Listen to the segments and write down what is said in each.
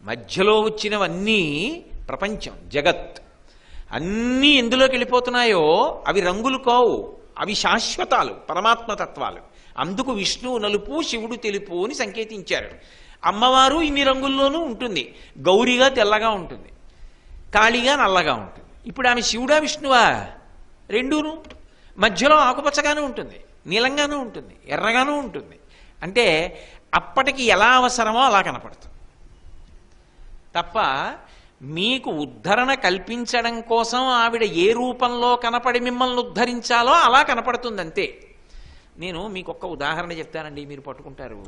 మధ్యలో వచ్చినవన్నీ ప్రపంచం, జగత్. అన్నీ ఎందులోకి వెళ్ళిపోతున్నాయో అవి రంగులు కావు, అవి శాశ్వతాలు, పరమాత్మతత్వాలు. అందుకు విష్ణువు నలుపు, శివుడు తెలుపు అని సంకేతించారు. అమ్మవారు ఇన్ని రంగుల్లోనూ ఉంటుంది. గౌరిగా తెల్లగా ఉంటుంది, కాళీగా నల్లగా ఉంటుంది. ఇప్పుడు ఆమె శివుడా విష్ణువా? రెండూను. మధ్యలో ఆకుపచ్చగానూ ఉంటుంది, నీలంగానూ ఉంటుంది, ఎర్రగానూ ఉంటుంది. అంటే అప్పటికి ఎలా అవసరమో అలా కనపడుతుంది తప్ప మీకు ఉద్ధరణ కల్పించడం కోసం ఆవిడ ఏ రూపంలో కనపడి మిమ్మల్ని ఉద్ధరించాలో అలా కనపడుతుంది అంతే. నేను మీకు ఒక్క ఉదాహరణ చెప్తానండి, మీరు పట్టుకుంటారు.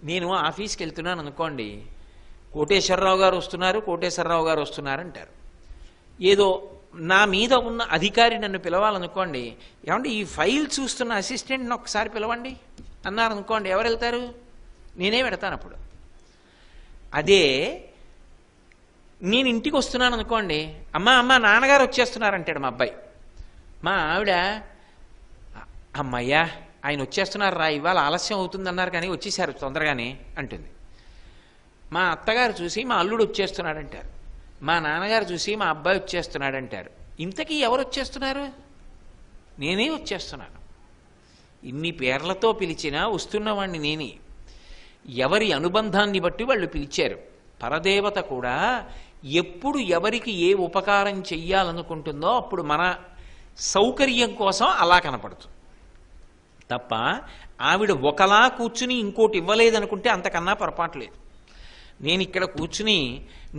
నేను ఆఫీస్కి వెళ్తున్నాను అనుకోండి, కోటేశ్వరరావు గారు వస్తున్నారు, కోటేశ్వరరావు గారు వస్తున్నారు అంటారు. ఏదో నా మీద ఉన్న అధికారి నన్ను పిలవాలనుకోండి, ఏమంటే ఈ ఫైల్ చూస్తున్న అసిస్టెంట్ని ఒకసారి పిలవండి అన్నారనుకోండి, ఎవరు వెళ్తారు? నేనే పెడతాను. అప్పుడు అదే నేను ఇంటికి వస్తున్నాను అనుకోండి, అమ్మ నాన్నగారు వచ్చేస్తున్నారంటాడు మా అబ్బాయి. మా ఆవిడ, అమ్మయ్యా ఆయన వచ్చేస్తున్నారు రా, ఇవాళ ఆలస్యం అవుతుందన్నారు కానీ వచ్చేసారు తొందరగానే అంటుంది. మా అత్తగారు చూసి మా అల్లుడు వచ్చేస్తున్నాడంటారు, మా నాన్నగారు చూసి మా అబ్బాయి వచ్చేస్తున్నాడంటారు. ఇంతకీ ఎవరు వచ్చేస్తున్నారు? నేనే వచ్చేస్తున్నాను. ఇన్ని పేర్లతో పిలిచినా వస్తున్నవాణ్ణి నేనే. ఎవరి అనుబంధాన్ని బట్టి వాళ్ళు పిలిచారు. పరదేవత కూడా ఎప్పుడు ఎవరికి ఏ ఉపకారం చెయ్యాలనుకుంటుందో అప్పుడు మన సౌకర్యం కోసం అలా కనపడుతుంది తప్ప ఆవిడ ఒకలా కూర్చుని ఇంకోటి ఇవ్వలేదనుకుంటే అంతకన్నా పొరపాటు లేదు. నేను ఇక్కడ కూర్చుని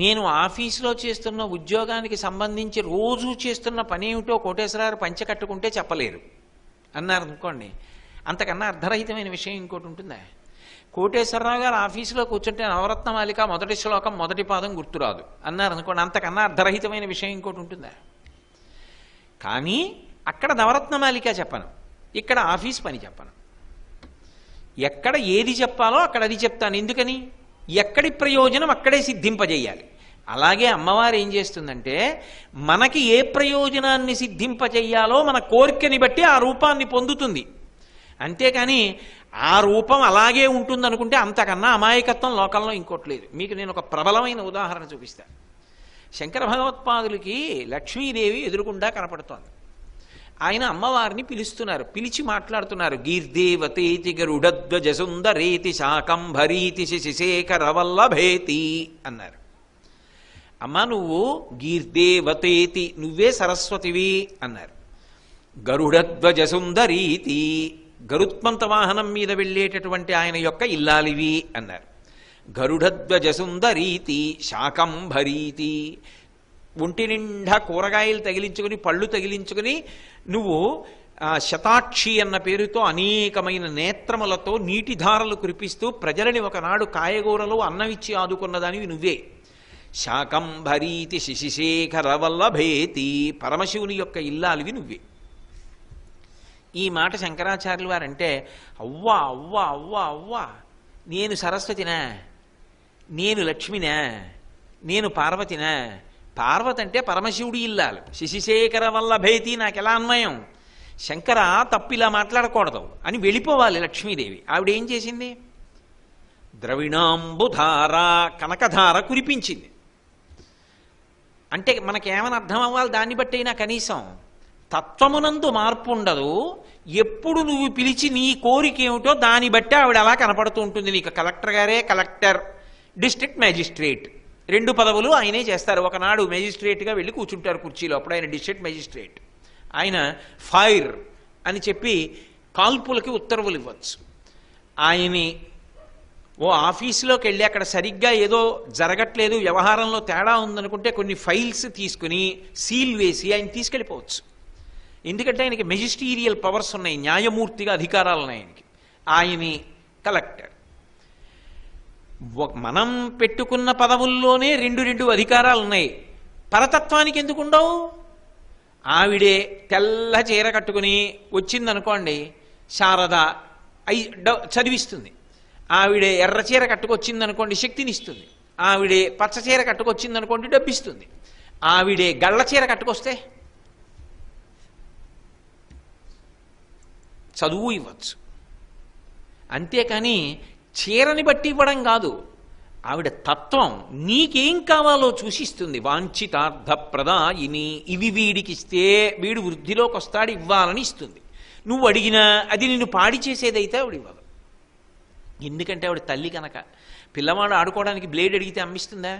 నేను ఆఫీసులో చేస్తున్న ఉద్యోగానికి సంబంధించి రోజు చేస్తున్న పని ఏమిటో కోటేశ్వరరావు పంచె కట్టుకుంటే చెప్పలేరు అన్నారనుకోండి, అంతకన్నా అర్ధరహితమైన విషయం ఇంకోటి ఉంటుందా? కోటేశ్వరరావు గారు ఆఫీసులో కూర్చుంటే నవరత్నమాలిక మొదటి శ్లోకం మొదటి పాదం గుర్తురాదు అన్నారనుకోండి, అంతకన్నా అర్ధరహితమైన విషయం ఇంకోటి ఉంటుందా? కానీ అక్కడ నవరత్నమాలిక చెప్పను, ఇక్కడ ఆఫీస్ పని చెప్పను. ఎక్కడ ఏది చెప్పాలో అక్కడ అది చెప్తాను. ఎందుకని? ఎక్కడి ప్రయోజనం అక్కడే సిద్ధింపజేయాలి. అలాగే అమ్మవారు ఏం చేస్తుందంటే మనకి ఏ ప్రయోజనాన్ని సిద్ధింపజేయాలో మన కోరికని బట్టి ఆ రూపాన్ని పొందుతుంది. అంతేకాని ఆ రూపం అలాగే ఉంటుందనుకుంటే అంతకన్నా అమాయకత్వం లోకంలో ఇంకోటి లేదు. మీకు నేను ఒక ప్రబలమైన ఉదాహరణ చూపిస్తాను. శంకర భగవత్పాదులకి లక్ష్మీదేవి ఎదురుగుండా కనపడుతోంది. ఆయన అమ్మవారిని పిలుస్తున్నారు, పిలిచి మాట్లాడుతున్నారు. గీర్దేవతేతి గరుడధ్వజ సుందరేతి శాకంభరీతి శశిశేఖరవల్లభేతి అన్నారు. అమ్మ నువ్వు గీర్దేవతేతి, నువ్వే సరస్వతివి అన్నారు. గరుడధ్వజ సుందరీతి, గరుత్మంత వాహనం మీద వెళ్ళేటటువంటి ఆయన యొక్క ఇల్లాలివి అన్నారు. గరుడధ్వజ సుందరీతి శాకంభరీతి, ఒంటి నిండా కూరగాయలు తగిలించుకుని పళ్ళు తగిలించుకుని నువ్వు శతాక్షి అన్న పేరుతో అనేకమైన నేత్రములతో నీటిధారలు కురిపిస్తూ ప్రజలని ఒకనాడు కాయగూరలు అన్నమిచ్చి ఆదుకున్నదానివి నువ్వే. శాకంభరీతి శశిశేఖర వల్లభేతి, పరమశివుని యొక్క ఇల్లాలివి నువ్వే. ఈ మాట శంకరాచార్యులు వారంటే అవ్వా అవ్వా అవ్వా అవ్వా, నేను సరస్వతినా, నేను లక్ష్మినా, నేను పార్వతినా? పార్వతి అంటే పరమశివుడి ఇల్లాలు, శశిశేఖర వల్లభేతి నాకెలా అన్వయం? శంకర తప్పిలా మాట్లాడకూడదు అని వెళ్ళిపోవాలి లక్ష్మీదేవి. ఆవిడేం చేసింది? ద్రవిణాంబుధార, కనకధార కురిపించింది. అంటే మనకేమని అర్థం అవ్వాలి దాన్ని బట్టి అయినా కనీసం? తత్వమునందు మార్పు ఉండదు. ఎప్పుడు నువ్వు పిలిచి నీ కోరిక ఏమిటో దాన్ని బట్టి ఆవిడ అలా కనపడుతూ ఉంటుంది. నీకు కలెక్టర్ గారే కలెక్టర్, డిస్ట్రిక్ట్ మ్యాజిస్ట్రేట్, రెండు పదవులు ఆయనే చేస్తారు. ఒకనాడు మ్యాజిస్ట్రేట్గా వెళ్ళి కూర్చుంటారు కుర్చీలో, అప్పుడు ఆయన డిస్ట్రిక్ట్ మ్యాజిస్ట్రేట్. ఆయన ఫైర్ అని చెప్పి కాల్పులకి ఉత్తర్వులు ఇవ్వచ్చు. ఆయన్ని ఓ ఆఫీసులోకి వెళ్ళి అక్కడ సరిగ్గా ఏదో జరగట్లేదు, వ్యవహారంలో తేడా ఉందనుకుంటే కొన్ని ఫైల్స్ తీసుకుని సీల్ వేసి ఆయన తీసుకెళ్ళిపోవచ్చు. ఎందుకంటే ఆయనకి మెజిస్టీరియల్ పవర్స్ ఉన్నాయి, న్యాయమూర్తిగా అధికారాలు ఉన్నాయి ఆయనకి. ఆయన్ని కలెక్టర్. మనం పెట్టుకున్న పదవుల్లోనే రెండు అధికారాలు ఉన్నాయి. పరతత్వానికి ఎందుకు ఉండవు? ఆవిడే తెల్ల చీర కట్టుకుని వచ్చిందనుకోండి, శారద చదివిస్తుంది. ఆవిడే ఎర్ర చీర కట్టుకొచ్చిందనుకోండి, శక్తినిస్తుంది. ఆవిడే పచ్చ చీర కట్టుకొచ్చిందనుకోండి, డబ్బిస్తుంది. ఆవిడే గళ్ళ చీర కట్టుకొస్తే చదువు ఇవ్వచ్చు. అంతేకాని చీరని బట్టి ఇవ్వడం కాదు. ఆవిడ తత్వం నీకేం కావాలో చూసిస్తుంది. వాంఛితార్థ ప్రదాయిని, ఇవి వీడికిస్తే వీడు వృద్ధిలోకి వస్తాడు, ఇవ్వాలని ఇస్తుంది. నువ్వు అడిగినా అది నిన్ను పాడి చేసేదైతే ఆవిడ ఇవ్వదు. ఎందుకంటే ఆవిడ తల్లి కనుక. పిల్లవాడు ఆడుకోవడానికి బ్లేడ్ అడిగితే అమ్మిస్తుందా?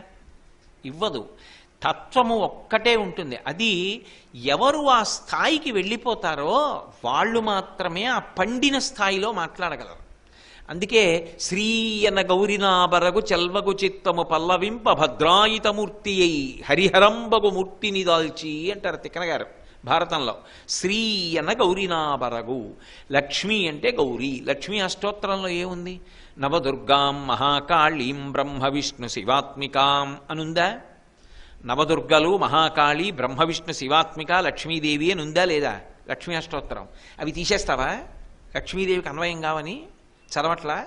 ఇవ్వదు. తత్వము ఒక్కటే ఉంటుంది. అది ఎవరు ఆ స్థాయికి వెళ్ళిపోతారో వాళ్ళు మాత్రమే ఆ పండిన స్థాయిలో మాట్లాడగలరు. అందుకే శ్రీయన గౌరినాబరగు చెల్వగు చిత్తము పల్లవింప భద్రాయితమూర్తి అయి హరిహరంబగు మూర్తిని దాల్చి అంటారు తిక్కన గారు భారతంలో. శ్రీయన గౌరినాబరగు, లక్ష్మి అంటే గౌరీ. లక్ష్మీ అష్టోత్తరంలో ఏముంది? నవదుర్గాం మహాకాళీం బ్రహ్మ విష్ణు శివాత్మికాం అనుందా? నవదుర్గలు, మహాకాళి, బ్రహ్మ విష్ణు శివాత్మిక, లక్ష్మీదేవి అని ఉందా లేదా లక్ష్మీ అష్టోత్తరం? అవి తీసేస్తావా లక్ష్మీదేవికి అన్వయం కావని? చదవట్లా?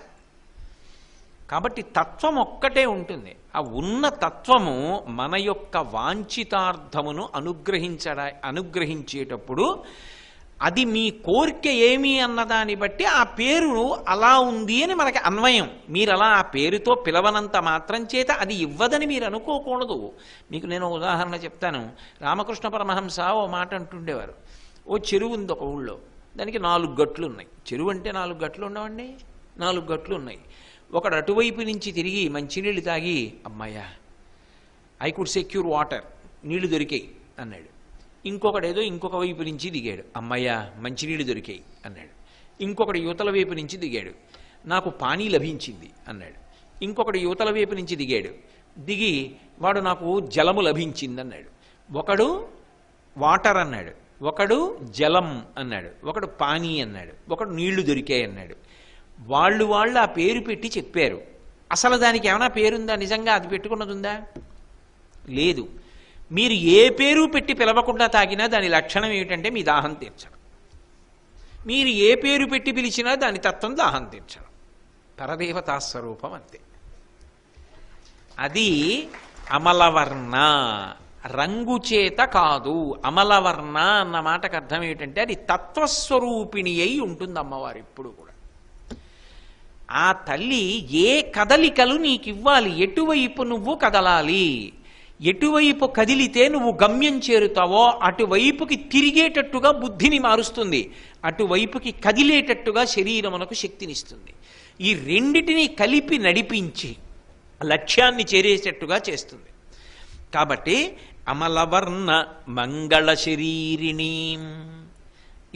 కాబట్టి తత్వం ఒక్కటే ఉంటుంది. ఆ ఉన్న తత్వము మన యొక్క వాంఛితార్థమును అనుగ్రహించేటప్పుడు అది మీ కోరిక ఏమి అన్నదాన్ని బట్టి ఆ పేరు అలా ఉంది అని మనకి అన్వయం. మీరు అలా ఆ పేరుతో పిలవనంత మాత్రం చేత అది ఇవ్వదని మీరు అనుకోకూడదు. మీకు నేను ఉదాహరణ చెప్తాను. రామకృష్ణ పరమహంస ఓ మాట అంటుండేవారు. ఓ చెరువు ఉంది ఒక ఊళ్ళో, దానికి 4 గట్లు ఉన్నాయి. చెరువు అంటే 4 గట్లు ఉండవండి, 4 గట్లు ఉన్నాయి. ఒకడు అటువైపు నుంచి తిరిగి మంచినీళ్ళు తాగి, అమ్మాయ్యా ఐ కుడ్ సెక్యూర్ వాటర్, నీళ్లు దొరికాయి అన్నాడు. ఇంకొకడేదో ఇంకొక వైపు నుంచి దిగాడు, అమ్మయ్యా మంచినీళ్ళు దొరికాయి అన్నాడు. ఇంకొకడు యువతల వైపు నుంచి దిగాడు, నాకు పానీ లభించింది అన్నాడు. ఇంకొకడు యువతల వైపు నుంచి దిగి వాడు నాకు జలము లభించింది అన్నాడు. ఒకడు వాటర్ అన్నాడు, ఒకడు జలం అన్నాడు, ఒకడు పానీ అన్నాడు, ఒకడు నీళ్లు దొరికాయి అన్నాడు. వాళ్ళు ఆ పేరు పెట్టి చెప్పారు. అసలు దానికి ఏమైనా పేరుందా? నిజంగా అది పెట్టుకున్నది ఉందా? లేదు. మీరు ఏ పేరు పెట్టి పిలవకుండా తాగినా దాని లక్షణం ఏమిటంటే మీ దాహం తీర్చడం. మీరు ఏ పేరు పెట్టి పిలిచినా దాని తత్వం దాహం తీర్చడం. పరదేవతా స్వరూపం అంతే. అది అమలవర్ణ, రంగు చేత కాదు. అమలవర్ణ అన్న మాటకు అర్థం ఏమిటంటే అది తత్వస్వరూపిణి అయి ఉంటుంది అమ్మవారు ఎప్పుడు కూడా. ఆ తల్లి ఏ కదలికలు నీకు ఇవ్వాలి, ఎటువైపు నువ్వు కదలాలి, ఎటువైపు కదిలితే నువ్వు గమ్యం చేరుతావో అటువైపుకి తిరిగేటట్టుగా బుద్ధిని మారుస్తుంది, అటువైపుకి కదిలేటట్టుగా శరీరమునకు శక్తినిస్తుంది. ఈ రెండిటిని కలిపి నడిపించి లక్ష్యాన్ని చేరేటట్టుగా చేస్తుంది. కాబట్టి అమలవర్ణ మంగళ శరీరిణి,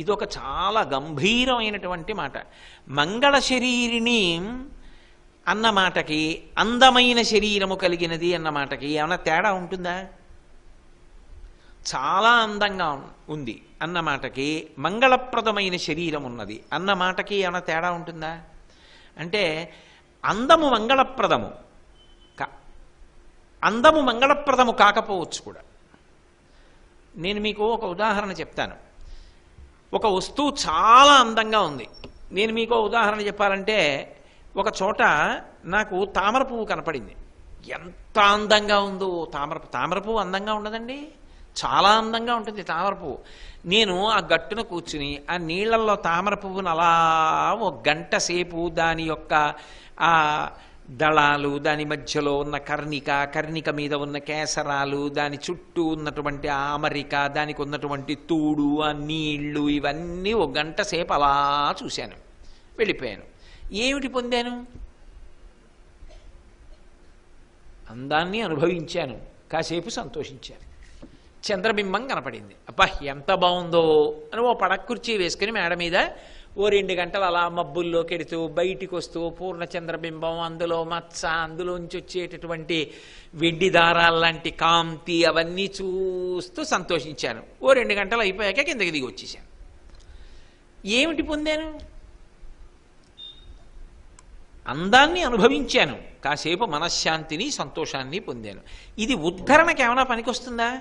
ఇదొక చాలా గంభీరమైనటువంటి మాట. మంగళ శరీరిణి అన్న మాటకి అందమైన శరీరము కలిగినది అన్న మాటకి ఏమైనా తేడా ఉంటుందా? చాలా అందంగా ఉంది అన్న మాటకి మంగళప్రదమైన శరీరం ఉన్నది అన్న మాటకి ఏమైనా తేడా ఉంటుందా? అంటే అందము మంగళప్రదము కాకపోవచ్చు కూడా. నేను మీకు ఒక ఉదాహరణ చెప్తాను. ఒక వస్తువు చాలా అందంగా ఉంది. నేను మీకు ఉదాహరణ చెప్పాలంటే, ఒక చోట నాకు తామర పువ్వు కనపడింది. ఎంత అందంగా ఉందో తామర పువ్వు అందంగా ఉండదండి, చాలా అందంగా ఉంటుంది తామర పువ్వు. నేను ఆ గట్టున కూర్చుని ఆ నీళ్లలో తామర పువ్వును అలా ఒక గంట సేపు దాని యొక్క ఆ దళాలు, దాని మధ్యలో ఉన్న కర్ణిక మీద ఉన్న కేసరాలు, దాని చుట్టూ ఉన్నటువంటి ఆమరిక, దానికి ఉన్నటువంటి తూడు, ఆ నీళ్లు, ఇవన్నీ ఒక గంట సేపు అలా చూశాను, వెళ్ళిపోయాను. ఏమిటి పొందాను? అందాన్ని అనుభవించాను, కాసేపు సంతోషించాను. చంద్రబింబం కనపడింది, అబ్బా ఎంత బాగుందో అని ఓ పడక్కుర్చీ వేసుకుని మేడ మీద ఓ 2 గంటలు అలా మబ్బుల్లోకి ఎడుతూ బయటికి వస్తూ పూర్ణ చంద్రబింబం, అందులో మచ్చ, అందులోంచి వచ్చేటటువంటి వెండి దారాల్లాంటి కాంతి, అవన్నీ చూస్తూ సంతోషించాను. ఓ 2 గంటలు అయిపోయాక కిందకి దిగి వచ్చేసాను. ఏమిటి పొందాను? అందాన్ని అనుభవించాను, కాసేపు మనశ్శాంతిని, సంతోషాన్ని పొందాను. ఇది ఉద్ధరణకి ఏమైనా పనికొస్తుందా?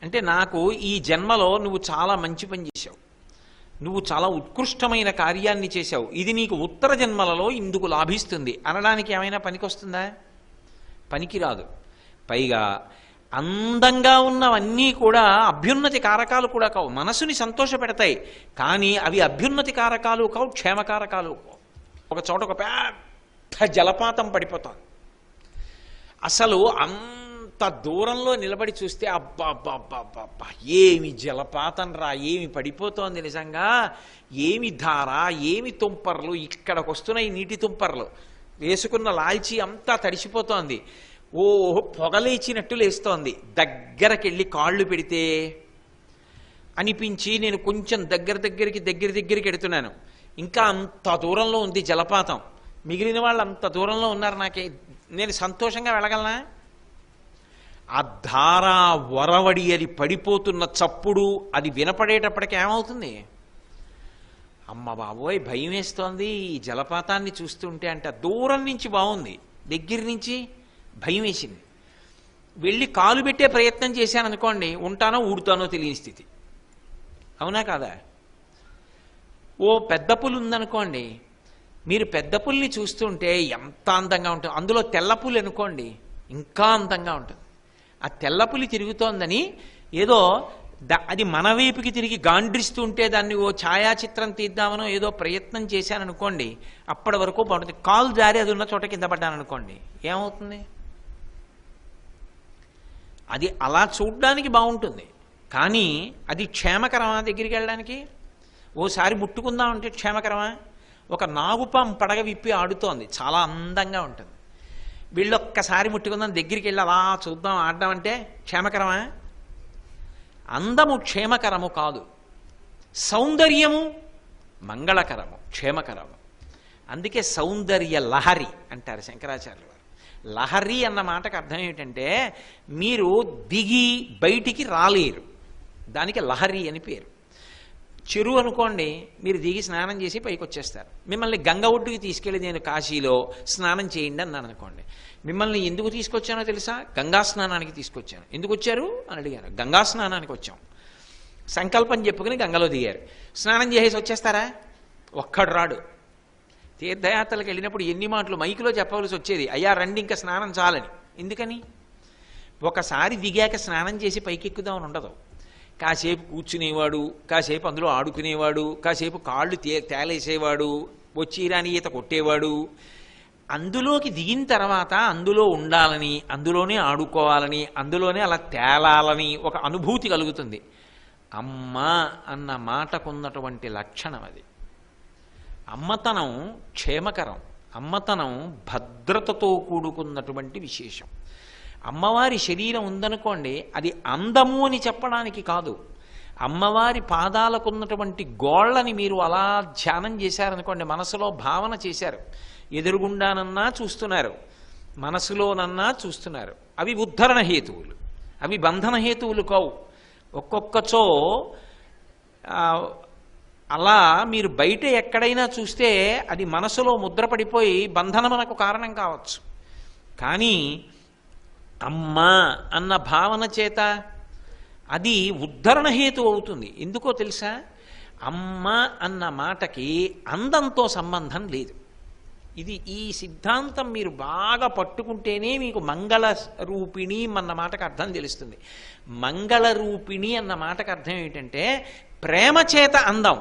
అంటే నాకు ఈ జన్మలో నువ్వు చాలా మంచి పని చేశావు, నువ్వు చాలా ఉత్కృష్టమైన కార్యాన్ని చేశావు, ఇది నీకు ఉత్తర జన్మలలో ఇందుకు లాభిస్తుంది అనడానికి ఏమైనా పనికొస్తుందా? పనికిరాదు. పైగా అందంగా ఉన్నవన్నీ కూడా అభ్యున్నతి కారకాలు కూడా కావు. మనసుని సంతోష పెడతాయి, కానీ అవి అభ్యున్నతి కారకాలు కావు, క్షేమకారకాలు కావు. ఒక చోట ఒక జలపాతం పడిపోతోంది. అసలు అంత దూరంలో నిలబడి చూస్తే అబ్బా అబ్బా అబ్బా అబ్బా అబ్బా, ఏమి జలపాతం రా, ఏమి పడిపోతోంది నిజంగా, ఏమి ధార, ఏమి తుంపర్లు, ఇక్కడికి వస్తున్నాయి నీటి తుంపర్లు, వేసుకున్న లాల్చీ అంతా తడిసిపోతోంది, ఓ పొగలేచినట్టు లేస్తోంది. దగ్గరకెళ్ళి కాళ్ళు పెడితే అనిపించి నేను కొంచెం దగ్గరికి ఎడుతున్నాను. ఇంకా అంత దూరంలో ఉంది జలపాతం, మిగిలిన వాళ్ళు అంత దూరంలో ఉన్నారు, నేను సంతోషంగా వెళ్ళగలనా? ఆ ధార వరవడి అది పడిపోతున్న చప్పుడు అది వినపడేటప్పటికి ఏమవుతుంది? అమ్మ బాబోయ్ భయం వేస్తోంది ఈ జలపాతాన్ని చూస్తుంటే. అంటే దూరం నుంచి బాగుంది, దగ్గర నుంచి భయం వేసింది. వెళ్ళి కాలు పెట్టే ప్రయత్నం చేశాను అనుకోండి, ఉంటానో ఊడుతానో తెలియని స్థితి. అవునా కాదా? ఓ పెద్ద పులి ఉందనుకోండి, మీరు పెద్ద పులిని చూస్తుంటే ఎంత అందంగా ఉంటుంది, అందులో తెల్ల పులి అనుకోండి ఇంకా అందంగా ఉంటుంది. ఆ తెల్ల పులి తిరుగుతోందని ఏదో అది మన వైపుకి తిరిగి గాండ్రిస్తుంటే దాన్ని ఓ ఛాయాచిత్రం తీద్దామనో ఏదో ప్రయత్నం చేశాను అనుకోండి, అప్పటి వరకు బాగుంటుంది. కాలు జారి అది ఉన్న చోట కింద పడ్డాను అనుకోండి, ఏమవుతుంది? అది అలా చూడ్డానికి బాగుంటుంది, కానీ అది క్షేమకరమా? దగ్గరికి వెళ్ళడానికి ఓసారి ముట్టుకుందామంటే క్షేమకరమా? ఒక నాగుపాం పడగ విప్పి ఆడుతోంది, చాలా అందంగా ఉంటుంది. వీళ్ళొక్కసారి ముట్టుకుందాం, దగ్గరికి వెళ్ళి అలా చూద్దాం ఆడడం అంటే క్షేమకరమా? అందము క్షేమకరము కాదు, సౌందర్యము మంగళకరము, క్షేమకరము. అందుకే సౌందర్య లహరి అంటారు శంకరాచార్యులు వారు. లహరి అన్న మాటకు అర్థం ఏమిటంటే మీరు దిగి బయటికి రాలేరు, దానికి లహరి అని పేరు. చెరువు అనుకోండి, మీరు దిగి స్నానం చేసి పైకి వచ్చేస్తారు. మిమ్మల్ని గంగ ఒడ్డుకి తీసుకెళ్ళి నేను కాశీలో స్నానం చేయండి అన్నాను అనుకోండి, మిమ్మల్ని ఎందుకు తీసుకొచ్చానో తెలుసా? గంగా స్నానానికి తీసుకొచ్చాను. ఎందుకు వచ్చారు అని అడిగాను. గంగా స్నానానికి వచ్చాం. సంకల్పం చెప్పుకుని గంగలో దిగారు, స్నానం చేసేసి వచ్చేస్తారా? ఒక్కడు రాడు. తీర్థయాత్రలకు వెళ్ళినప్పుడు ఎన్ని మాటలు మైకులో చెప్పవలసి వచ్చేది, అయ్యా రండి ఇంకా స్నానం చాలని. ఎందుకని? ఒకసారి దిగాక స్నానం చేసి పైకెక్కుదామని ఉండదు. కాసేపు కూర్చునేవాడు, కాసేపు అందులో ఆడుకునేవాడు, కాసేపు కాళ్ళు తేలేసేవాడు, వచ్చి రాని ఈత కొట్టేవాడు. అందులోకి దిగిన తర్వాత అందులో ఉండాలని, అందులోనే ఆడుకోవాలని, అందులోనే అలా తేలాలని ఒక అనుభూతి కలుగుతుంది. అమ్మ అన్న మాటకున్నటువంటి లక్షణం అది. అమ్మతనం క్షేమకరం, అమ్మతనం భద్రతతో కూడుకున్నటువంటి విశేషం. అమ్మవారి శరీరం ఉందనుకోండి, అది అందము అని చెప్పడానికి కాదు. అమ్మవారి పాదాలకున్నటువంటి గోళ్ళని మీరు అలా ధ్యానం చేశారనుకోండి, మనసులో భావన చేశారు, ఎదురుగుండానన్నా చూస్తున్నారు, మనసులోనన్నా చూస్తున్నారు, అవి ఉద్ధరణ హేతువులు, అవి బంధన హేతువులు కావు. ఒక్కొక్కచో అలా మీరు బయట ఎక్కడైనా చూస్తే అది మనసులో ముద్రపడిపోయి బంధనమునకు కారణం కావచ్చు. కానీ అమ్మ అన్న భావన చేత అది ఉద్ధరణ హేతు అవుతుంది. ఎందుకో తెలుసా? అమ్మ అన్న మాటకి అందంతో సంబంధం లేదు. ఈ సిద్ధాంతం మీరు బాగా పట్టుకుంటేనే మీకు మంగళ రూపిణి అన్న మాటకు అర్థం తెలుస్తుంది. మంగళ రూపిణి అన్న మాటకు అర్థం ఏమిటంటే ప్రేమ చేత అందం,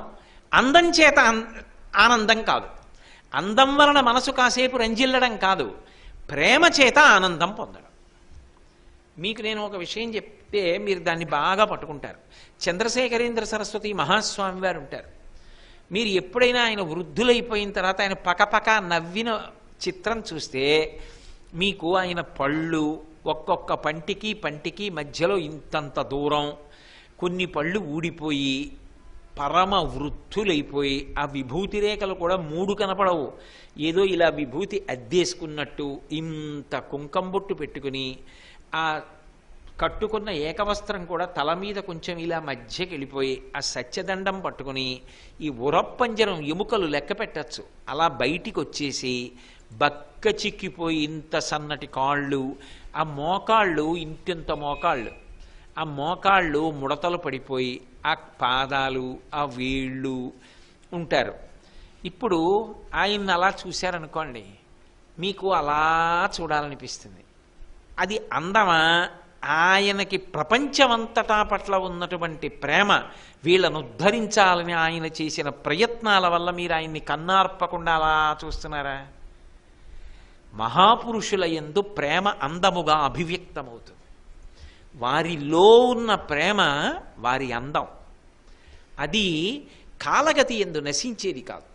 అందం చేత ఆనందం కాదు. అందం వలన మనసు కాసేపు రంజిల్లడం కాదు, ప్రేమ చేత ఆనందం పొందడం. మీకు నేను ఒక విషయం చెప్తే మీరు దాన్ని బాగా పట్టుకుంటారు. చంద్రశేఖరేంద్ర సరస్వతి మహాస్వామి వారు ఉంటారు. మీరు ఎప్పుడైనా ఆయన వృద్ధులైపోయిన తర్వాత ఆయన పకపక నవ్విన చిత్రం చూస్తే మీకు ఆయన పళ్ళు ఒక్కొక్క పంటికి మధ్యలో ఇంతంత దూరం, కొన్ని పళ్ళు ఊడిపోయి పరమ వృద్ధులైపోయి ఆ విభూతి రేఖలు కూడా 3 కనపడవు. ఏదో ఇలా విభూతి అద్దేసుకున్నట్టు ఇంత కుంకంబొట్టు పెట్టుకుని ఆ కట్టుకున్న ఏకవస్త్రం కూడా తల మీద కొంచెం ఇలా మధ్యకి వెళ్ళిపోయి ఆ సత్యదండం పట్టుకుని ఈ ఉరప్పంజరం ఎముకలు లెక్క పెట్టచ్చు అలా బయటికి వచ్చేసి బక్క చిక్కిపోయి ఇంత సన్నటి కాళ్ళు, ఆ మోకాళ్ళు ఇంటింత మోకాళ్ళు, ఆ మోకాళ్ళు ముడతలు పడిపోయి ఆ పాదాలు ఆ వేళ్ళు ఉంటారు. ఇప్పుడు ఆయన్ని అలా చూశారనుకోండి, మీకు అలా చూడాలనిపిస్తుంది. అది అందమా? ఆయనకి ప్రపంచమంతటా పట్ల ఉన్నటువంటి ప్రేమ, వీళ్ళను ఉద్ధరించాలని ఆయన చేసిన ప్రయత్నాల వల్ల మీరు ఆయన్ని కన్నార్పకుండా అలా చూస్తున్నారా? మహాపురుషుల యందు ప్రేమ అందముగా అభివ్యక్తమవుతుంది. వారిలో ఉన్న ప్రేమ వారి అందం. అది కాలగతి యందు నశించేది కాదు.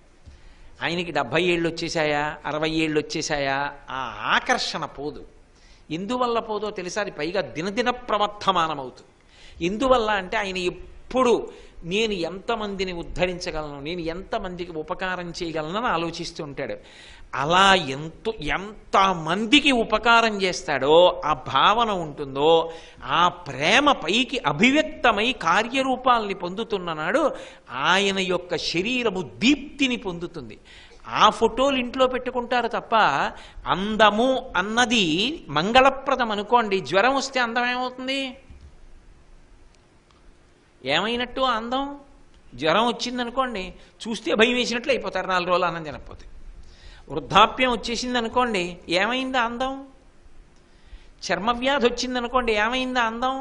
ఆయనకి 70 ఏళ్ళు వచ్చేసాయా, 60 ఏళ్ళు వచ్చేసాయా, ఆ ఆకర్షణ పోదు. ఎందువల్ల పోదో తెలుసా? అది పైగా దినదిన ప్రవర్ధమానమవుతుంది. ఎందువల్ల అంటే ఆయన ఎప్పుడు నేను ఎంతమందిని ఉద్ధరించగలను, నేను ఎంతమందికి ఉపకారం చేయగలనని ఆలోచిస్తూ ఉంటాడు. అలా ఎంతమందికి ఉపకారం చేస్తాడో ఆ భావన ఉంటుందో, ఆ ప్రేమ పైకి అభివ్యక్తమై కార్యరూపాల్ని పొందుతున్ననాడు ఆయన యొక్క శరీరము దీప్తిని పొందుతుంది. ఆ ఫోటోలు ఇంట్లో పెట్టుకుంటారు తప్ప అందము అన్నది మంగళప్రదం అనుకోండి. జ్వరం వస్తే అందం ఏమవుతుంది? ఏమైనట్టు అందం? జ్వరం వచ్చిందనుకోండి, చూస్తే భయం వేసినట్లు అయిపోతారు 4 రోజులు ఆనందం తినకపోతే. వృద్ధాప్యం వచ్చేసింది అనుకోండి, ఏమైందా అందం? చర్మవ్యాధి వచ్చిందనుకోండి, ఏమైందా అందం?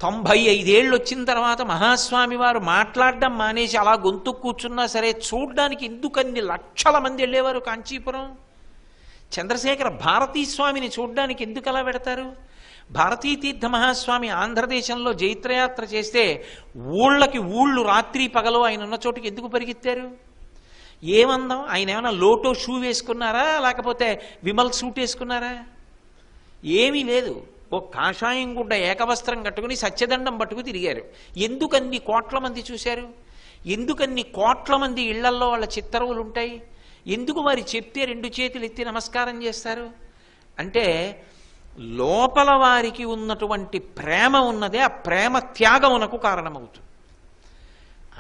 95 ఏళ్ళు వచ్చిన తర్వాత మహాస్వామి వారు మాట్లాడడం మానేసి అలా గొంతు కూర్చున్నా సరే చూడ్డానికి ఎందుకన్ని లక్షల మంది వెళ్ళేవారు కాంచీపురం. చంద్రశేఖర భారతీ స్వామిని చూడ్డానికి ఎందుకు అలా పెడతారు? భారతీ తీర్థ మహాస్వామి ఆంధ్రదేశంలో జైత్రయాత్ర చేస్తే ఊళ్ళకి ఊళ్ళు రాత్రి పగలు ఆయన ఉన్న చోటుకి ఎందుకు పరిగెత్తారు? ఏమందాం? ఆయన ఏమైనా లోటో షూ వేసుకున్నారా, లేకపోతే విమల్ సూట్ వేసుకున్నారా? ఏమీ లేదు. ఓ కాషాయం గుడ్డ ఏకవస్త్రం కట్టుకుని సత్యదండం పట్టుకు తిరిగారు. ఎందుకన్ని కోట్ల మంది చూశారు? ఎందుకన్ని కోట్ల మంది ఇళ్లల్లో వాళ్ళ చిత్తరువులు ఉంటాయి? ఎందుకు వారి చెప్తే 2 చేతులు ఎత్తి నమస్కారం చేస్తారు? అంటే లోపల వారికి ఉన్నటువంటి ప్రేమ ఉన్నదే, ఆ ప్రేమ త్యాగమునకు కారణమవుతుంది.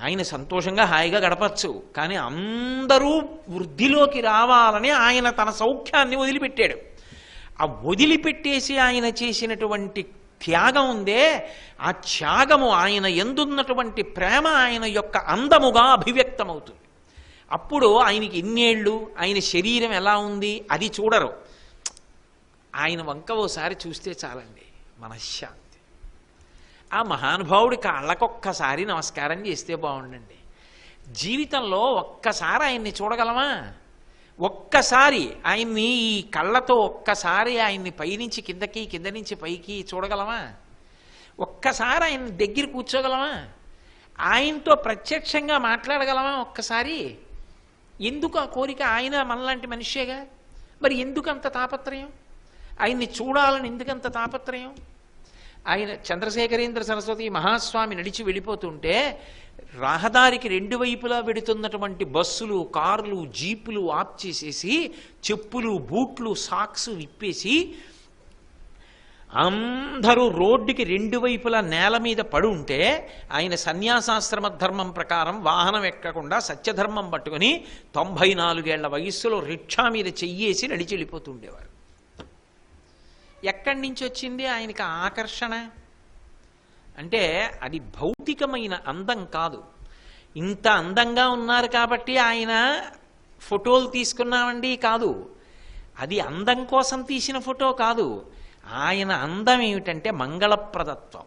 ఆయన సంతోషంగా హాయిగా గడపచ్చు, కానీ అందరూ వృద్ధిలోకి రావాలని ఆయన తన సౌఖ్యాన్ని వదిలిపెట్టాడు. ఆ వదిలిపెట్టేసి ఆయన చేసినటువంటి త్యాగం ఉందే, ఆ త్యాగము ఆయన ఎందున్నటువంటి ప్రేమ ఆయన యొక్క అందముగా అభివ్యక్తమవుతుంది. అప్పుడు ఆయనకి ఎన్నేళ్ళు, ఆయన శరీరం ఎలా ఉంది అది చూడరు. ఆయన వంక ఓసారి చూస్తే చాలండి, మనశ్శాంతి. ఆ మహానుభావుడి కాళ్ళకొక్కసారి నమస్కారం చేస్తే బాగుండండి. జీవితంలో ఒక్కసారి ఆయన్ని చూడగలమా? ఒక్కసారి ఆయన్ని ఈ కళ్ళతో ఒక్కసారి ఆయన్ని పైనుంచి కిందకి, కింద నుంచి పైకి చూడగలమా? ఒక్కసారి ఆయన దగ్గర కూర్చోగలమా? ఆయనతో ప్రత్యక్షంగా మాట్లాడగలమా ఒక్కసారి? ఎందుకు ఆ కోరిక? ఆయన మనలాంటి మనిషేగా. మరి ఎందుకు అంత తాపత్రయం? ఆయన్ని చూడాలని ఎందుకంత తాపత్రయం? ఆయన చంద్రశేఖరేంద్ర సరస్వతి మహాస్వామి నడిచి వెళ్ళిపోతుంటే రహదారికి 2 వైపులా వెడుతున్నటువంటి బస్సులు, కార్లు, జీపులు ఆప్ చేసేసి చెప్పులు, బూట్లు, సాక్స్ విప్పేసి అందరూ రోడ్డుకి 2 వైపులా నేల మీద పడి ఉంటే ఆయన సన్యాసాశ్రమ ధర్మం ప్రకారం వాహనం ఎక్కకుండా సత్యధర్మం పట్టుకుని 94 ఏళ్ల వయస్సులో రిక్షా మీద చెయ్యేసి నడిచి వెళ్ళిపోతుండేవారు. ఎక్కడి నుంచి వచ్చింది ఆయనకి ఆకర్షణ? అంటే అది భౌతికమైన అందం కాదు. ఇంత అందంగా ఉన్నారు కాబట్టి ఆయన ఫోటోలు తీసుకున్నామండి కాదు. అది అందం కోసం తీసిన ఫోటో కాదు. ఆయన అందం ఏమిటంటే మంగళప్రదత్వం.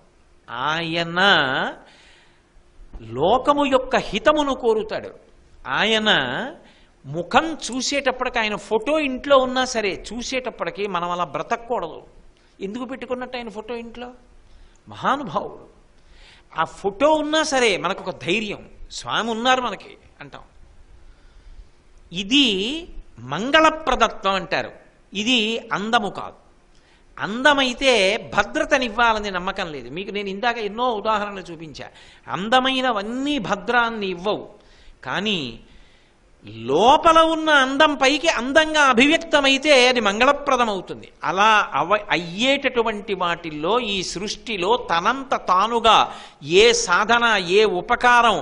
ఆయన లోకము యొక్క హితమును కోరుతాడు. ఆయన ముఖం చూసేటప్పటికి, ఆయన ఫోటో ఇంట్లో ఉన్నా సరే చూసేటప్పటికి మనం అలా బ్రతకూడదు. ఎందుకు పెట్టుకున్నట్టు ఆయన ఫోటో ఇంట్లో? మహానుభావుడు. ఆ ఫోటో ఉన్నా సరే మనకు ఒక ధైర్యం, స్వామి ఉన్నారు మనకి అంటాం. ఇది మంగళప్రదత్వం అంటారు. ఇది అందము కాదు. అందమైతే భద్రతనివ్వాలని నమ్మకం లేదు. మీకు నేను ఇందాక ఎన్నో ఉదాహరణలు చూపించా. అందమైనవన్నీ భద్రాన్ని ఇవ్వవు, కానీ లోపల ఉన్న అందం పైకి అందంగా అభివ్యక్తమైతే అది మంగళప్రదమవుతుంది. అలా అయ్యేటటువంటి వాటిల్లో ఈ సృష్టిలో తనంత తానుగా ఏ సాధన, ఏ ఉపకారం,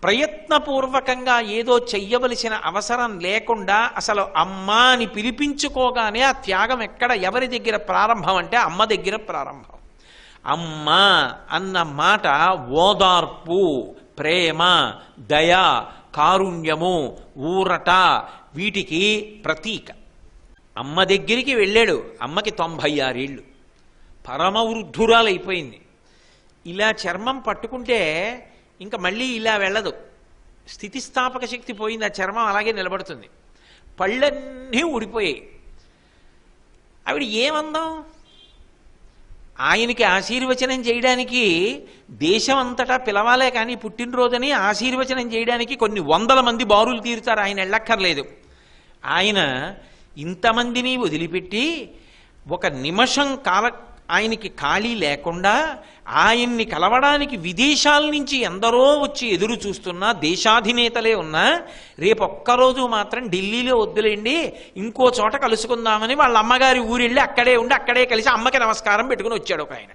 ప్రయత్నపూర్వకంగా ఏదో చెయ్యవలసిన అవసరం లేకుండా అసలు అమ్మ అని పిలిపించుకోగానే ఆ త్యాగం ఎక్కడ, ఎవరి దగ్గర ప్రారంభం అంటే అమ్మ దగ్గర ప్రారంభం. అమ్మ అన్న మాట ఓదార్పు, ప్రేమ, దయ, కారుణ్యము, ఊరట, వీటికి ప్రతీక. అమ్మ దగ్గరికి వెళ్ళాడు. అమ్మకి 96 ఏళ్ళు, పరమవృద్ధురాలైపోయింది. ఇలా చర్మం పట్టుకుంటే ఇంకా మళ్ళీ ఇలా వెళ్ళదు. స్థితిస్థాపక శక్తి పోయింది, ఆ చర్మం అలాగే నిలబడుతుంది. పళ్ళన్నీ ఊడిపోయాయి. ఆవిడ ఏమందాం? ఆయనకి ఆశీర్వచనం చేయడానికి దేశం అంతటా పిలవాలే కానీ పుట్టినరోజని ఆశీర్వచనం చేయడానికి కొన్ని వందల మంది బారులు తీరుతారు, ఆయన వెళ్ళక్కర్లేదు. ఆయన ఇంతమందిని వదిలిపెట్టి ఒక నిమిషం ఆయనకి ఖాళీ లేకుండా ఆయన్ని కలవడానికి విదేశాల నుంచి ఎందరో వచ్చి ఎదురు చూస్తున్నా దేశాధినేతలే ఉన్నా రేపొక్కరోజు మాత్రం ఢిల్లీలో వద్దులేండి ఇంకో చోట కలుసుకుందామని వాళ్ళ అమ్మగారి ఊరెళ్ళి అక్కడే ఉండి అక్కడే కలిసి అమ్మకి నమస్కారం పెట్టుకుని వచ్చాడు ఒక ఆయన.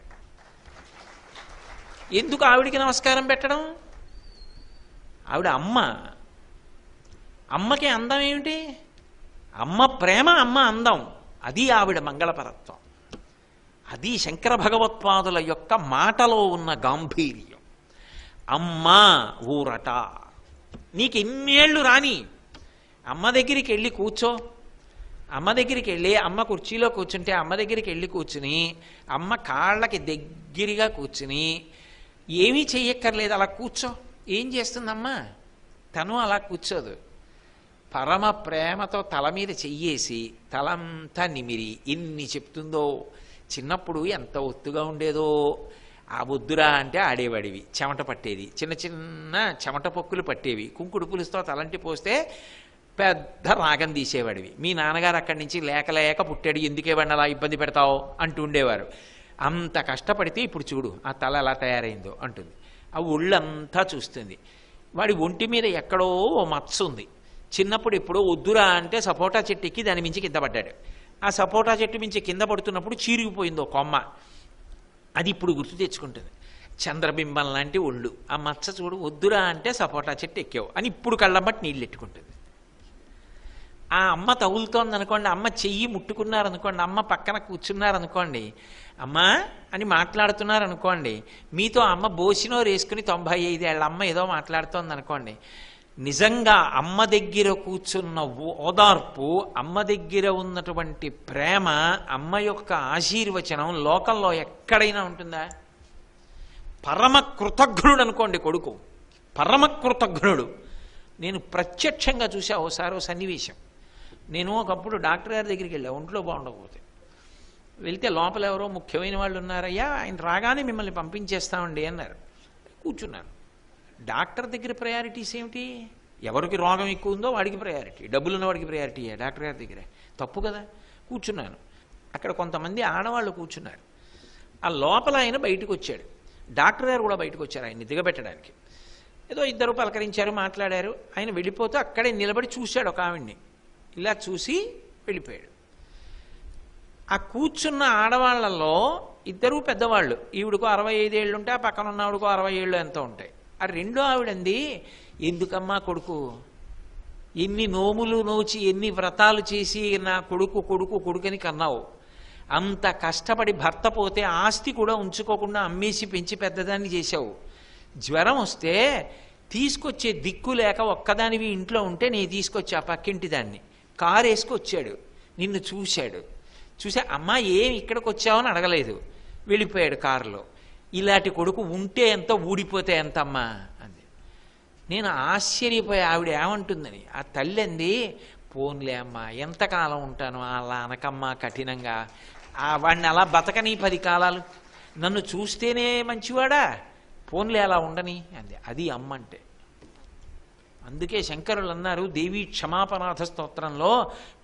ఎందుకు ఆవిడికి నమస్కారం పెట్టడం? ఆవిడ అమ్మకి అందం ఏమిటి? అమ్మ ప్రేమ, అమ్మ అందం, అది ఆవిడ మంగళపరత్వం. అది శంకర భగవత్పాదుల యొక్క మాటలో ఉన్న గాంభీర్యం. అమ్మా ఊరట, నీకు ఎన్నేళ్ళు రాని అమ్మ దగ్గరికి వెళ్ళి కూర్చో. అమ్మ దగ్గరికి వెళ్ళి అమ్మ కుర్చీలో కూర్చుంటే అమ్మ దగ్గరికి వెళ్ళి కూర్చుని అమ్మ కాళ్ళకి దగ్గరగా కూర్చుని ఏమీ చెయ్యక్కర్లేదు, అలా కూర్చో. ఏం చేస్తుందమ్మా? తను అలా కూర్చోదు. పరమ ప్రేమతో తల మీద చెయ్యేసి తలంతా నిమిరి ఎన్ని చెప్తుందో. చిన్నప్పుడు ఎంత ఒత్తుగా ఉండేదో, ఆ వద్దురా అంటే ఆడేవాడివి, చెమట పట్టేది, చిన్న చిన్న చెమట పొక్కులు పట్టేవి, కుంకుడు పులుసుతో తలంటి పోస్తే పెద్ద రాగం తీసేవాడివి. మీ నాన్నగారు అక్కడి నుంచి లేక పుట్టాడు, ఎందుకే వాడిని అలా ఇబ్బంది పెడతావు అంటూ ఉండేవారు. అంత కష్టపడితే ఇప్పుడు చూడు ఆ తల ఎలా తయారైందో అంటుంది. ఆ ఒళ్ళంతా చూస్తుంది. వాడి ఒంటి మీద ఎక్కడో ఓ మచ్చ ఉంది. చిన్నప్పుడు ఎప్పుడో వద్దురా అంటే సపోటా చెట్టు ఎక్కి దాని మించి కింద పడ్డాడు. ఆ సపోటా చెట్టు మించి కింద పడుతున్నప్పుడు చీరిగిపోయిందో కొమ్మ, అది ఇప్పుడు గుర్తు తెచ్చుకుంటుంది. చంద్రబింబం లాంటి ఒళ్ళు, ఆ మచ్చ చూడు, వద్దురా అంటే సపోటా చెట్టు ఎక్కావు అని ఇప్పుడు కళ్ళబట్టి నీళ్ళు ఎట్టుకుంటుంది. ఆ అమ్మ తగులుతోంది అనుకోండి, అమ్మ చెయ్యి ముట్టుకున్నారనుకోండి, అమ్మ పక్కన కూర్చున్నారనుకోండి, అమ్మా అని మాట్లాడుతున్నారనుకోండి, మీతో అమ్మ బోసినో రేసుకుని 95 ఏళ్ళ అమ్మ ఏదో మాట్లాడుతోంది అనుకోండి, నిజంగా అమ్మ దగ్గర కూర్చున్న ఓదార్పు, అమ్మ దగ్గర ఉన్నటువంటి ప్రేమ, అమ్మ యొక్క ఆశీర్వచనం లోకంలో ఎక్కడైనా ఉంటుందా? పరమ కృతజ్ఞుడు అనుకోండి కొడుకు, పరమ కృతజ్ఞుడు. నేను ప్రత్యక్షంగా చూసా ఓసారి ఓ సన్నివేశం. నేను ఒకప్పుడు డాక్టర్ గారి దగ్గరికి వెళ్ళా, ఒంట్లో బాగుండకపోతే. వెళ్తే లోపల ఎవరో ముఖ్యమైన వాళ్ళు ఉన్నారయ్యా, ఆయన రాగానే మిమ్మల్ని పంపించేస్తామండి అన్నారు. కూర్చున్నాను. డాక్టర్ దగ్గర ప్రయారిటీస్ ఏమిటి? ఎవరికి రోగం ఎక్కువ ఉందో వాడికి ప్రయారిటీ, డబ్బులు ఉన్న వాడికి ప్రయారిటీ. డాక్టర్ గారి దగ్గరే తప్పు కదా. కూర్చున్నాను. అక్కడ కొంతమంది ఆడవాళ్ళు కూర్చున్నారు. ఆ లోపల ఆయన బయటకు వచ్చాడు, డాక్టర్ గారు కూడా బయటకు వచ్చారు ఆయన్ని దిగబెట్టడానికి. ఏదో ఇద్దరు పలకరించారు, మాట్లాడారు. ఆయన వెళ్ళిపోతూ అక్కడే నిలబడి చూశాడు ఒక ఆవిడ్ని. ఇలా చూసి వెళ్ళిపోయాడు. ఆ కూర్చున్న ఆడవాళ్లలో ఇద్దరూ పెద్దవాళ్ళు. ఈవిడకు 65 ఏళ్ళు ఉంటే ఆ పక్కన ఉన్న ఆవిడకు 60 ఏళ్ళు ఎంతో ఉంటాయి. ఆ రెండో ఆవిడంది, ఎందుకమ్మా కొడుకు ఎన్ని నోములు నోచి ఎన్ని వ్రతాలు చేసి నా కొడుకు కొడుకు కొడుకని కన్నావు, అంత కష్టపడి భర్త పోతే ఆస్తి కూడా ఉంచుకోకుండా అమ్మేసి పెంచి పెద్దదాన్ని చేశావు. జ్వరం వస్తే తీసుకొచ్చే దిక్కు లేక ఒక్కదానివి ఇంట్లో ఉంటే నేను తీసుకొచ్చా పక్కింటి దాన్ని. కారు వేసుకొచ్చాడు, నిన్ను చూశాడు. చూసా అమ్మా ఏం ఇక్కడికి వచ్చావని అడగలేదు, వెళ్ళిపోయాడు కారులో. ఇలాంటి కొడుకు ఉంటే ఎంత, ఊడిపోతే ఎంత అమ్మా అంది. నేను ఆశ్చర్యపోయా ఆవిడ ఏమంటుందని. ఆ తల్లి అంది, పోన్లే అమ్మా ఎంతకాలం ఉంటాను అలా అనకమ్మా కఠినంగా, వాడిని అలా బతకని 10 కాలాలు, నన్ను చూస్తేనే మంచివాడా, పోన్లే అలా ఉండని అంది. అది అమ్మ అంటే. అందుకే శంకరులు అన్నారు దేవీ క్షమాపనాథ స్తోత్రంలో,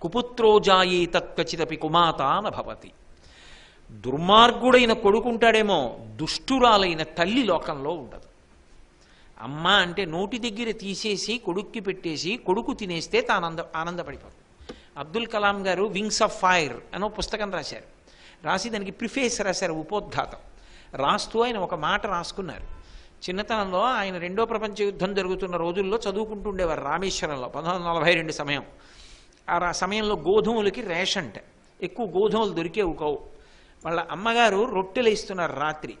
కుపుత్రోజాయే తత్కచిదపి కుమాత నభవతి. దుర్మార్గుడైన కొడుకుంటాడేమో, దుష్టురాలైన తల్లి లోకంలో ఉండదు. అమ్మ అంటే నోటి దగ్గర తీసేసి కొడుక్కి పెట్టేసి కొడుకు తినేస్తే తాను ఆనందపడిపోతుంది. అబ్దుల్ కలాం గారు వింగ్స్ ఆఫ్ ఫైర్ అనో పుస్తకం రాశారు. రాసి దానికి ప్రిఫేస్ రాశారు, ఉపోద్ఘాతం రాస్తూ ఆయన ఒక మాట రాసుకున్నారు. చిన్నతనంలో ఆయన 2వ ప్రపంచ యుద్ధం జరుగుతున్న రోజుల్లో చదువుకుంటూ ఉండేవారు రామేశ్వరంలో, 1942 సమయం. ఆ సమయంలో గోధుమలకి రేషంట, ఎక్కువ గోధుమలు దొరికేవి కావు. వాళ్ళ అమ్మగారు రొట్టెలు వేస్తున్నారు రాత్రి.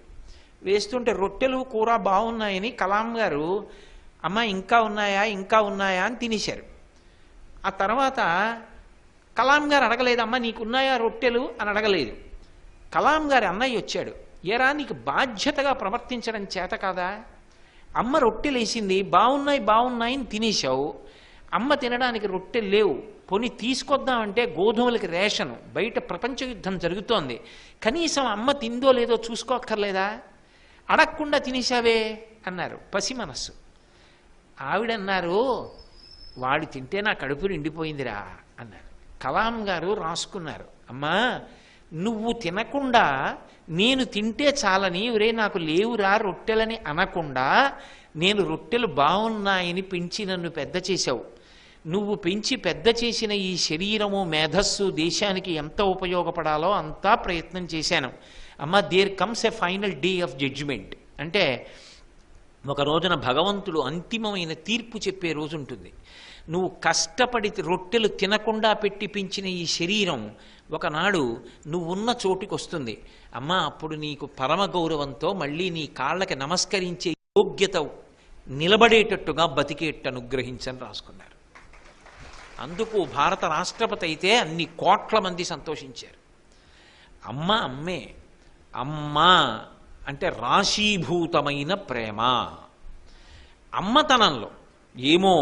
వేస్తుంటే రొట్టెలు కూర బాగున్నాయని కలాం గారు, అమ్మ ఇంకా ఉన్నాయా ఇంకా ఉన్నాయా అని తినేశారు. ఆ తర్వాత కలాం గారు అడగలేదు, అమ్మ నీకున్నాయా రొట్టెలు అని అడగలేదు. కలాం గారి అన్నయ్య వచ్చాడు, ఏరా నీకు బాధ్యతగా ప్రవర్తించడం చేత కాదా, అమ్మ రొట్టెలేసింది బాగున్నాయి బాగున్నాయి అని తినేశావు, అమ్మ తినడానికి రొట్టెలు లేవు, పోనీ తీసుకొద్దామంటే గోధుమలకి రేషను, బయట ప్రపంచ యుద్ధం జరుగుతోంది, కనీసం అమ్మ తిందో లేదో చూసుకోక్కర్లేదా, అడగకుండా తినేశావే అన్నారు. పసి మనస్సు. ఆవిడన్నారు, వాడు తింటే నా కడుపు నిండిపోయిందిరా అన్నారు. కలాం గారు రాసుకున్నారు, అమ్మా నువ్వు తినకుండా నేను తింటే చాలని ఒరే నాకు లేవురా రొట్టెలని అనకుండా నేను రొట్టెలు బాగున్నాయని పెంచి నన్ను పెద్ద చేశావు. నువ్వు పెంచి పెద్ద చేసిన ఈ శరీరము మేధస్సు దేశానికి ఎంత ఉపయోగపడాలో అంతా ప్రయత్నం చేశాను. అమ్మ there comes a final day of judgement. అంటే ఒక రోజున భగవంతుడు అంతిమమైన తీర్పు చెప్పే రోజు ఉంటుంది. నువ్వు కష్టపడి రొట్టెలు తినకుండా పెట్టి పెంచిన ఈ శరీరం ఒకనాడు నువ్వున్న చోటుకి వస్తుంది. అమ్మ అప్పుడు నీకు పరమ గౌరవంతో మళ్ళీ నీ కాళ్ళకి నమస్కరించే యోగ్యత నిలబడేటట్టుగా బతికేట్టు అనుగ్రహించని రాసుకున్నారు. అందుకు భారత రాష్ట్రపతి అయితే అన్ని కోట్ల మంది సంతోషించారు. అమ్మ అమ్మే, అమ్మ అంటే రాశీభూతమైన ప్రేమ. అమ్మతనంలో ఏమో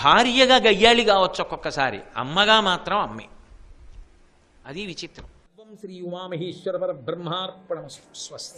భార్యగా గయ్యాళి కావచ్చు ఒక్కొక్కసారి, అమ్మగా మాత్రం అమ్మే. అది విచిత్రం. శ్రీ ఉమామహేశ్వర పరబ్రహ్మార్పణమస్తు. స్వస్తి.